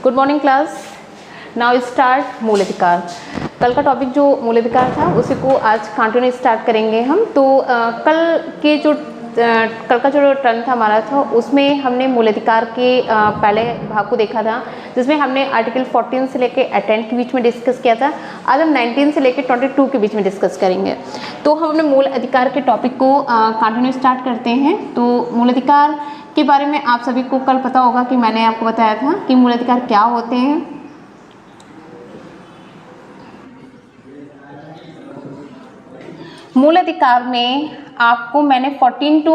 Good morning class. Now start मूल अधिकार। कल का टॉपिक जो मूल अधिकार था उसी को आज कंटिन्यू स्टार्ट करेंगे हम। तो कल का जो टर्न था हमारा था उसमें हमने मूल अधिकार के पहले भाग को देखा था, जिसमें हमने आर्टिकल 14 से लेकर 18 के बीच में डिस्कस किया था। आज हम 19 से लेकर 22 के बीच में डिस्कस करेंगे। तो हम अपने मूल अधिकार के टॉपिक को कंटिन्यू स्टार्ट करते हैं। तो मूल अधिकार के बारे में आप सभी को कल पता होगा कि मैंने आपको बताया था कि मूल अधिकार क्या होते हैं। मूल अधिकार में आपको मैंने 14 टू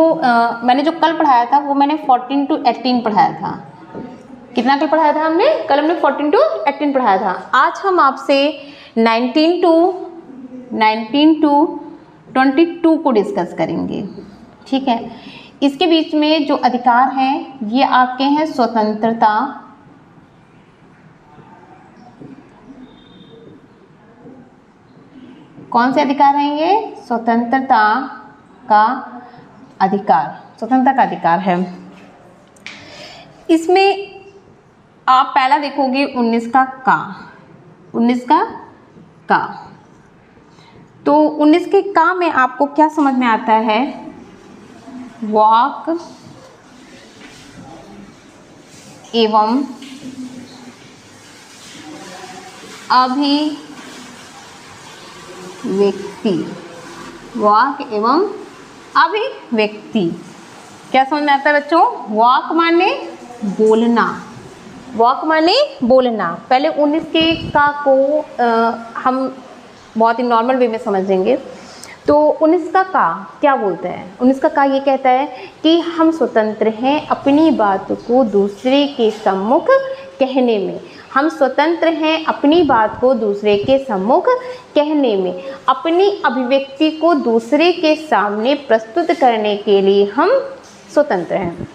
मैंने जो कल पढ़ाया था वो मैंने 14 टू 18 पढ़ाया था। कितना कल पढ़ाया था हमने? कल हमने 14 टू 18 पढ़ाया था। आज हम आपसे 19 टू 22 को डिस्कस करेंगे। ठीक है, इसके बीच में जो अधिकार हैं ये आपके हैं स्वतंत्रता, कौन से अधिकार हैं ये? स्वतंत्रता का अधिकार, स्वतंत्रता का अधिकार है। इसमें आप पहला देखोगे 19 का का, 19 का का। तो 19 के का में आपको क्या समझ में आता है? वाक एवं अभिव्यक्ति, वाक एवं अभिव्यक्ति। क्या समझ में आता है बच्चों? वाक माने बोलना, वाक माने बोलना। पहले 19 के का को हम बहुत ही नॉर्मल वे में समझेंगे। तो 19 का क्या बोलते हैं? 19 का ये कहता है कि हम स्वतंत्र हैं अपनी बात को दूसरे के सम्मुख कहने में। हम स्वतंत्र हैं अपनी बात को दूसरे के सम्मुख कहने में, अपनी अभिव्यक्ति को दूसरे के सामने प्रस्तुत करने के लिए हम स्वतंत्र हैं।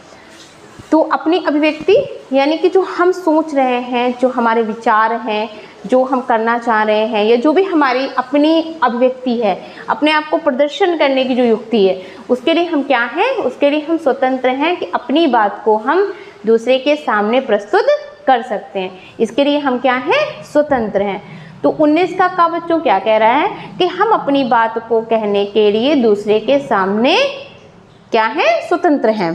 तो अपनी अभिव्यक्ति यानी कि जो हम सोच रहे हैं, जो हमारे विचार हैं, जो हम करना चाह रहे हैं, या जो भी हमारी अपनी अभिव्यक्ति है, अपने आप को प्रदर्शन करने की जो युक्ति है, उसके लिए हम क्या हैं? उसके लिए हम स्वतंत्र हैं कि अपनी बात को हम दूसरे के सामने प्रस्तुत कर सकते हैं। इसके लिए हम क्या हैं? स्वतंत्र हैं। तो 19 का बच्चों क्या कह रहा है कि हम अपनी बात को कहने के लिए दूसरे के सामने क्या है? स्वतंत्र हैं।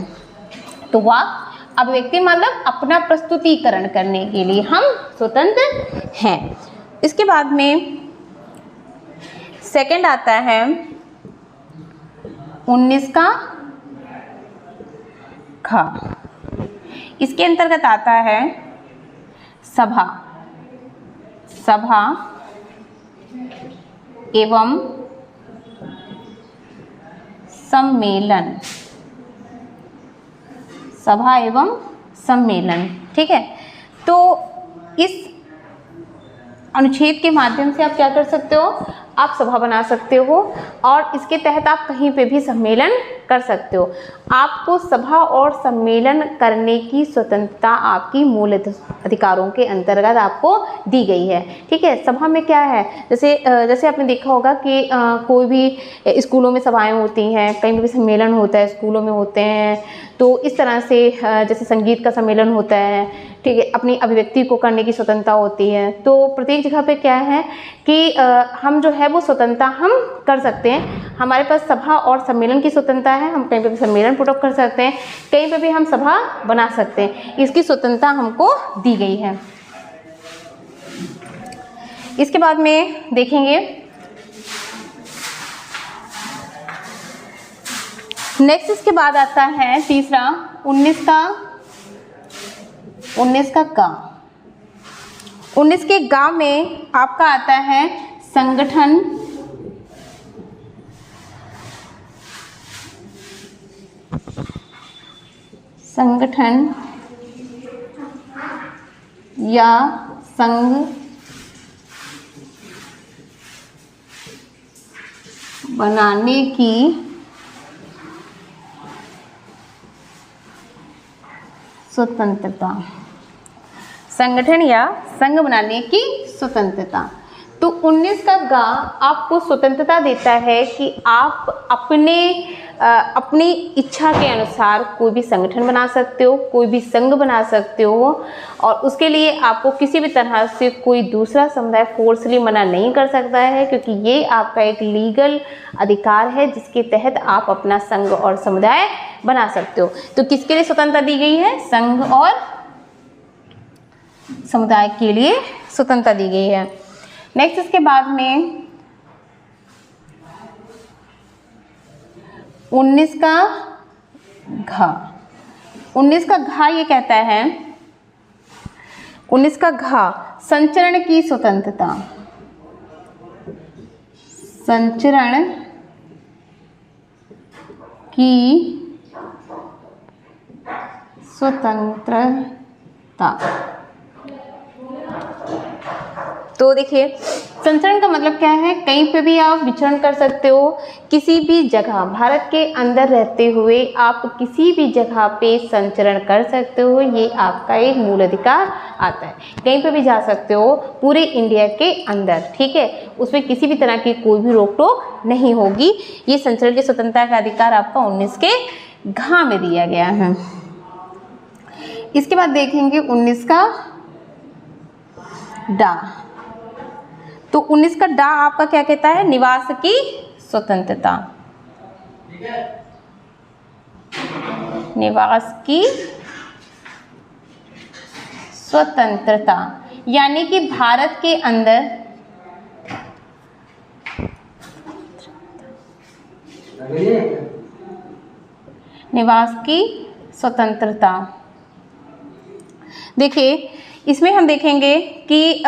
तो वाक अभिव्यक्ति मतलब अपना प्रस्तुतिकरण करने के लिए हम स्वतंत्र हैं। इसके बाद में सेकंड आता है 19 का ख। इसके अंतर्गत आता है सभा, सभा एवं सम्मेलन, सभा एवं सम्मेलन। ठीक है, तो इस अनुच्छेद के माध्यम से आप क्या कर सकते हो? आप सभा बना सकते हो और इसके तहत आप कहीं पे भी सम्मेलन कर सकते हो। आपको सभा और सम्मेलन करने की स्वतंत्रता आपकी मूल अधिकारों के अंतर्गत आपको दी गई है। ठीक है, सभा में क्या है? जैसे आपने देखा होगा कि कोई भी स्कूलों में सभाएं होती हैं, कहीं भी सम्मेलन होता है, स्कूलों में होते हैं। तो इस तरह से जैसे संगीत का सम्मेलन होता है, ठीक है, अपनी अभिव्यक्ति को करने की स्वतंत्रता होती है। तो प्रत्येक जगह पे क्या है कि हम जो है वो स्वतंत्रता हम कर सकते हैं। हमारे पास सभा और सम्मेलन की स्वतंत्रता है, हम कहीं पे भी सम्मेलन पुट अप कर सकते हैं, कहीं पे भी हम सभा बना सकते हैं। इसकी स्वतंत्रता हमको दी गई है। इसके बाद में देखेंगे नेक्स्ट, इसके बाद आता है तीसरा 19 का का। 19 के गा में आपका आता है संगठन, संगठन या संघ बनाने की स्वतंत्रता, संगठन या संघ बनाने की स्वतंत्रता। तो 19 का गा आपको स्वतंत्रता देता है कि आप अपनी इच्छा के अनुसार कोई भी संगठन बना सकते हो, कोई भी संघ बना सकते हो, और उसके लिए आपको किसी भी तरह से कोई दूसरा समुदाय फोर्सली मना नहीं कर सकता है, क्योंकि ये आपका एक लीगल अधिकार है जिसके तहत आप अपना संघ और समुदाय बना सकते हो। तो किसके लिए स्वतंत्रता दी गई है? संघ और समुदाय के लिए स्वतंत्रता दी गई है। नेक्स्ट इसके बाद में 19 का घ। 19 का घ ये कहता है, 19 का घ संचरण की स्वतंत्रता। संचरण की स्वतंत्रता। तो देखिए, संचरण का मतलब क्या है? कहीं पे भी आप विचरण कर सकते हो, किसी भी जगह, भारत के अंदर रहते हुए आप किसी भी जगह पे संचरण कर सकते हो, ये आपका एक मूल अधिकार आता है। कहीं पे भी जा सकते हो पूरे इंडिया के अंदर, ठीक है, उसमें किसी भी तरह की कोई भी रोक टोक नहीं होगी। ये संचरण की स्वतंत्रता का अधिकार आपका 19 के घ में दिया गया है। इसके बाद देखेंगे 19 का डा। तो 19 का डा आपका क्या कहता है? निवास की स्वतंत्रता। निवास की स्वतंत्रता, यानी कि भारत के अंदर निवास की स्वतंत्रता। देखिए, इसमें हम देखेंगे कि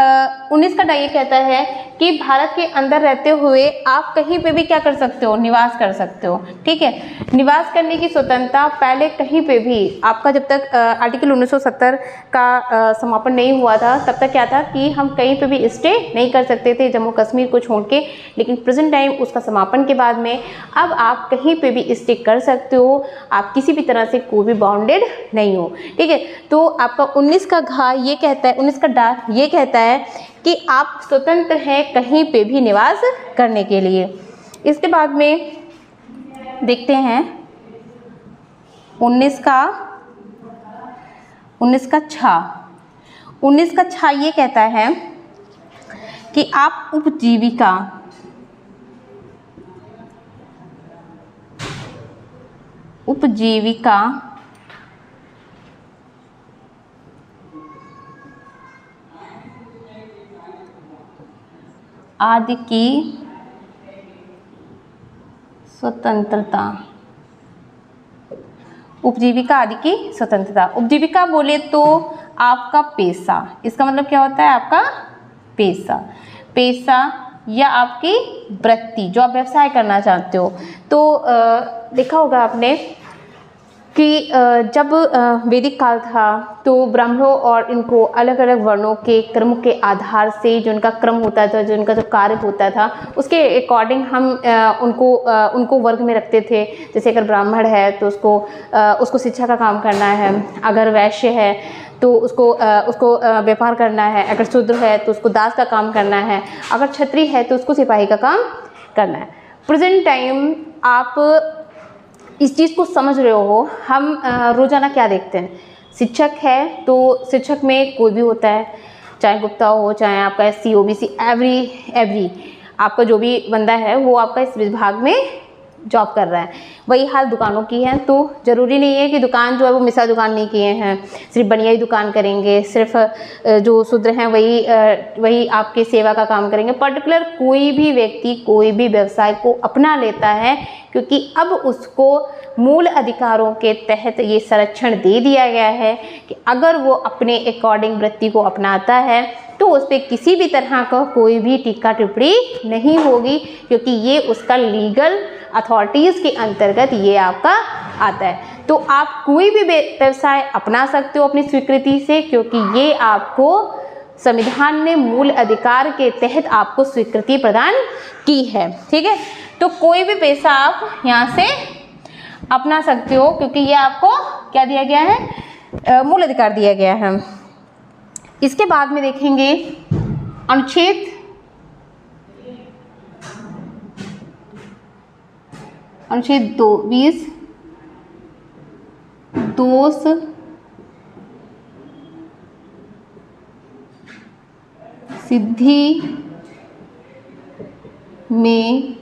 19 का डा ये कहता है कि भारत के अंदर रहते हुए आप कहीं पे भी क्या कर सकते हो? निवास कर सकते हो, ठीक है। निवास करने की स्वतंत्रता पहले कहीं पे भी आपका, जब तक आर्टिकल 1970 का समापन नहीं हुआ था, तब तक क्या था कि हम कहीं पे भी स्टे नहीं कर सकते थे, जम्मू कश्मीर को छोड़ के। लेकिन प्रेजेंट टाइम उसका समापन के बाद में अब आप कहीं पे भी स्टे कर सकते हो, आप किसी भी तरह से कोई भी बाउंडेड नहीं हो, ठीक है। तो आपका 19 का घ ये कहता है, 19 का डा ये कहता है कि आप स्वतंत्र हैं कहीं पे भी निवास करने के लिए। इसके बाद में देखते हैं 19 का छा। 19 का छा ये कहता है कि आप उपजीविका आदि की स्वतंत्रता। उपजीविका आदि की स्वतंत्रता। उपजीविका बोले तो आपका पेशा, इसका मतलब क्या होता है? आपका पेशा या आपकी वृत्ति, जो आप व्यवसाय करना चाहते हो। तो देखा होगा आपने कि जब वैदिक काल था तो ब्राह्मणों और इनको अलग अलग वर्णों के क्रम के आधार से जो उनका क्रम होता था, जो उनका जो कार्य होता था, उसके अकॉर्डिंग हम उनको वर्ग में रखते थे। जैसे अगर ब्राह्मण है तो उसको शिक्षा का काम करना है, अगर वैश्य है तो उसको व्यापार करना है, अगर शूद्र है तो उसको दास का काम करना है, अगर क्षत्रिय है तो उसको सिपाही का काम करना है। प्रेजेंट टाइम आप इस चीज़ को समझ रहे हो। हम रोज़ाना क्या देखते हैं? शिक्षक है तो शिक्षक में कोई भी होता है, चाहे गुप्ता हो, चाहे आपका SC OBC, एवरी आपका जो भी बंदा है वो आपका इस विभाग में जॉब कर रहा है। वही हाल दुकानों की है। तो ज़रूरी नहीं है कि दुकान जो है वो मिसा दुकान नहीं किए हैं, सिर्फ बनियाई दुकान करेंगे, सिर्फ जो शूद्र हैं वही आपके सेवा का काम करेंगे। पर्टिकुलर कोई भी व्यक्ति कोई भी व्यवसाय को अपना लेता है, क्योंकि अब उसको मूल अधिकारों के तहत ये संरक्षण दे दिया गया है कि अगर वो अपने अकॉर्डिंग वृत्ति को अपनाता है तो उस पर किसी भी तरह का कोई भी टीका टिप्पणी नहीं होगी, क्योंकि ये उसका लीगल अथॉरिटीज़ के अंतर्गत ये आपका आता है। तो आप कोई भी व्यवसाय अपना सकते हो अपनी स्वीकृति से, क्योंकि ये आपको संविधान ने मूल अधिकार के तहत आपको स्वीकृति प्रदान की है, ठीक है। तो कोई भी पेशा आप यहाँ से अपना सकते हो, क्योंकि ये आपको क्या दिया गया है? मूल अधिकार दिया गया है। इसके बाद में देखेंगे अनुच्छेद अनुच्छेद 20 दोष सिद्धि में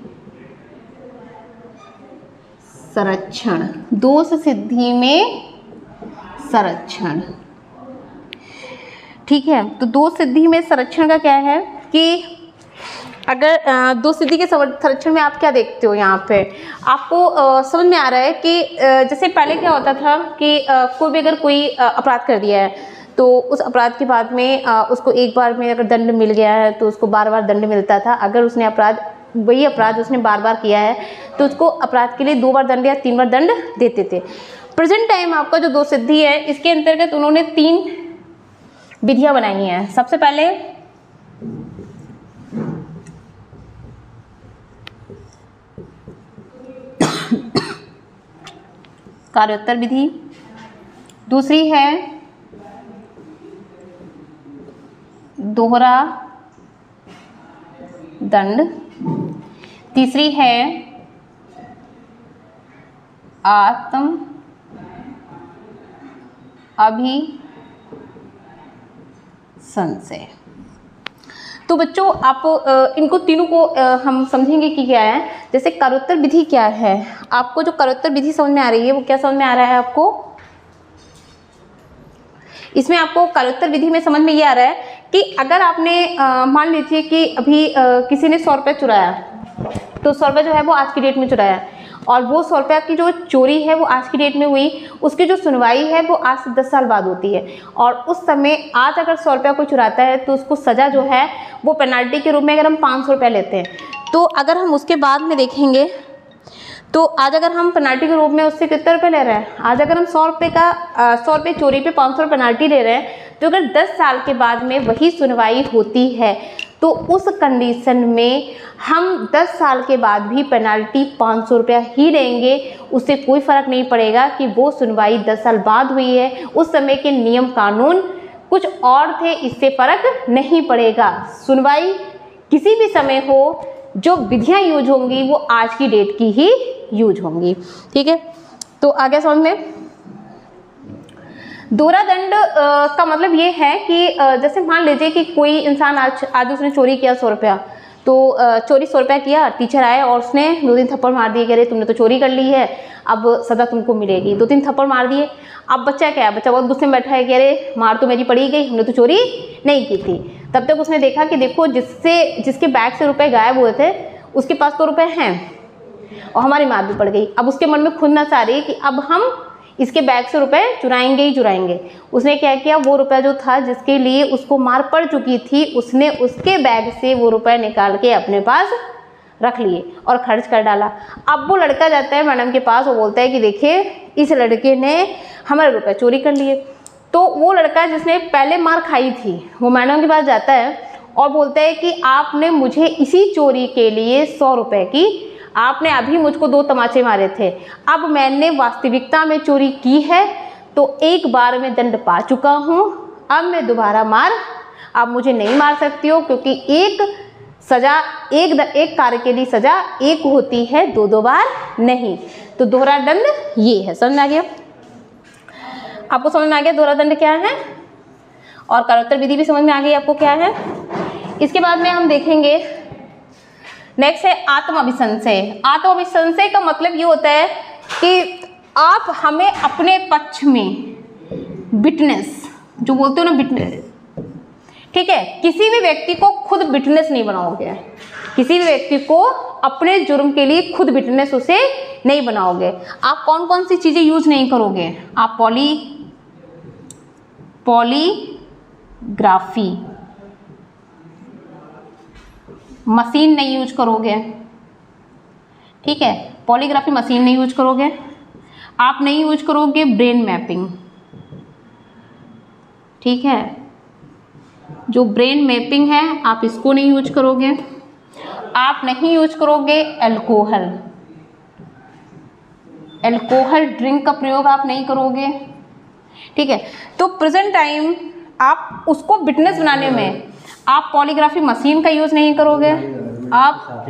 संरक्षण, दोष सिद्धि में संरक्षण। ठीक है, तो दोष सिद्धि में संरक्षण का क्या है कि अगर दोष सिद्धि के संरक्षण में आप क्या देखते हो, यहाँ पे आपको समझ में आ रहा है कि जैसे पहले क्या होता था कि कोई भी अगर कोई अपराध कर दिया है तो उस अपराध के बाद में उसको एक बार में अगर दंड मिल गया है तो उसको बार बार दंड मिलता था। अगर उसने वही अपराध उसने बार बार किया है तो उसको अपराध के लिए 2 बार दंड या 3 बार दंड देते थे। प्रेजेंट टाइम आपका जो दोष सिद्धि है, इसके अंतर्गत उन्होंने 3 विधियां बनाई हैं। सबसे पहले कार्योत्तर विधि, दूसरी है दोहरा दंड, तीसरी है आत्म अभिसंशय। तो बच्चों आप इनको तीनों को हम समझेंगे कि क्या है। जैसे कार्योत्तर विधि क्या है, आपको जो कार्योत्तर विधि समझ में आ रही है वो क्या समझ में आ रहा है आपको? इसमें आपको कार्योत्तर विधि में समझ में ये आ रहा है कि अगर आपने मान लीजिए कि अभी किसी ने 100 रुपये चुराया, तो 100 रुपये जो है वो आज की डेट में चुराया और वो 100 रुपये की जो चोरी है वो आज की डेट में हुई, उसकी जो सुनवाई है वो आज से 10 साल बाद होती है। और उस समय आज अगर 100 रुपये कोई चुराता है तो उसको सज़ा जो है वो पेनल्टी के रूप में अगर हम 500 रुपये लेते हैं, तो अगर हम उसके बाद में देखेंगे तो आज अगर हम पेनल्टी के रूप में उससे कितने रुपए ले रहे हैं, आज अगर हम 100 रुपये चोरी पे 500 पेनल्टी ले रहे हैं, तो अगर 10 साल के बाद में वही सुनवाई होती है तो उस कंडीशन में हम 10 साल के बाद भी पेनल्टी 500 रुपया ही लेंगे। उससे कोई फ़र्क नहीं पड़ेगा कि वो सुनवाई 10 साल बाद हुई है, उस समय के नियम कानून कुछ और थे, इससे फ़र्क नहीं पड़ेगा। सुनवाई किसी भी समय हो, जो विधियाँ यूज होंगी वो आज की डेट की ही यूज होंगी। ठीक है, तो आगे समझ में। दोहरा दंड का मतलब ये है कि जैसे मान लीजिए कि कोई इंसान आज उसने चोरी किया 100 रुपया, तो चोरी 100 रुपया किया, टीचर आए और उसने 2-3 थप्पड़ मार दिए कि अरे तुमने तो चोरी कर ली है, अब सज़ा तुमको मिलेगी। 2-3 थप्पड़ मार दिए। अब बच्चा क्या है, बच्चा बहुत गुस्से में बैठा है कि अरे मार तो मेरी पड़ी गई, हमने तो चोरी नहीं की थी। तब तक उसने देखा कि देखो जिसके बैग से रुपए गायब हुए थे उसके पास तो रुपए हैं और हमारी मार भी पड़ गई। अब उसके मन में खुन्नस आ रही है कि अब हम इसके बैग से रुपए चुराएंगे ही चुराएंगे। उसने क्या किया, वो रुपया जो था जिसके लिए उसको मार पड़ चुकी थी, उसने उसके बैग से वो रुपए निकाल के अपने पास रख लिए और खर्च कर डाला। अब वो लड़का जाता है मैडम के पास और बोलता है कि देखिए इस लड़के ने हमारे रुपए चोरी कर लिए। तो वो लड़का जिसने पहले मार खाई थी वो मैडम के पास जाता है और बोलता है कि आपने मुझे इसी चोरी के लिए 100 रुपये की, आपने अभी मुझको 2 तमाचे मारे थे, अब मैंने वास्तविकता में चोरी की है तो एक बार में दंड पा चुका हूँ, अब मैं दोबारा आप मुझे नहीं मार सकती हो, क्योंकि एक सज़ा एक कार्य के लिए सज़ा एक होती है, 2 बार नहीं। तो दोहरा दंड ये है। समझ में आ गया? आपको समझ में आ गया दोहरा दंड क्या है, और कार्योत्तर विधि भी समझ में आ गई आपको क्या है। इसके बाद में हम देखेंगे नेक्स्ट है आत्म अभिसंशय। आत्म अभिसंशय का मतलब ये होता है कि आप हमें अपने पक्ष में विटनेस, जो बोलते हो ना विटनेस, ठीक है, किसी भी व्यक्ति को खुद विटनेस नहीं बनाओगे, किसी भी व्यक्ति को अपने जुर्म के लिए खुद विटनेस उसे नहीं बनाओगे। आप कौन कौन सी चीज़ें यूज नहीं करोगे, आप पॉलीग्राफी मशीन नहीं यूज करोगे, ठीक है, पॉलीग्राफी मशीन नहीं यूज करोगे। आप नहीं यूज करोगे ब्रेन मैपिंग, ठीक है, जो ब्रेन मैपिंग है आप इसको नहीं यूज करोगे। आप नहीं यूज करोगे अल्कोहल ड्रिंक का प्रयोग आप नहीं करोगे, ठीक है। तो प्रेजेंट टाइम आप उसको विटनेस बनाने में आप पॉलीग्राफी मशीन का यूज नहीं करोगे, आप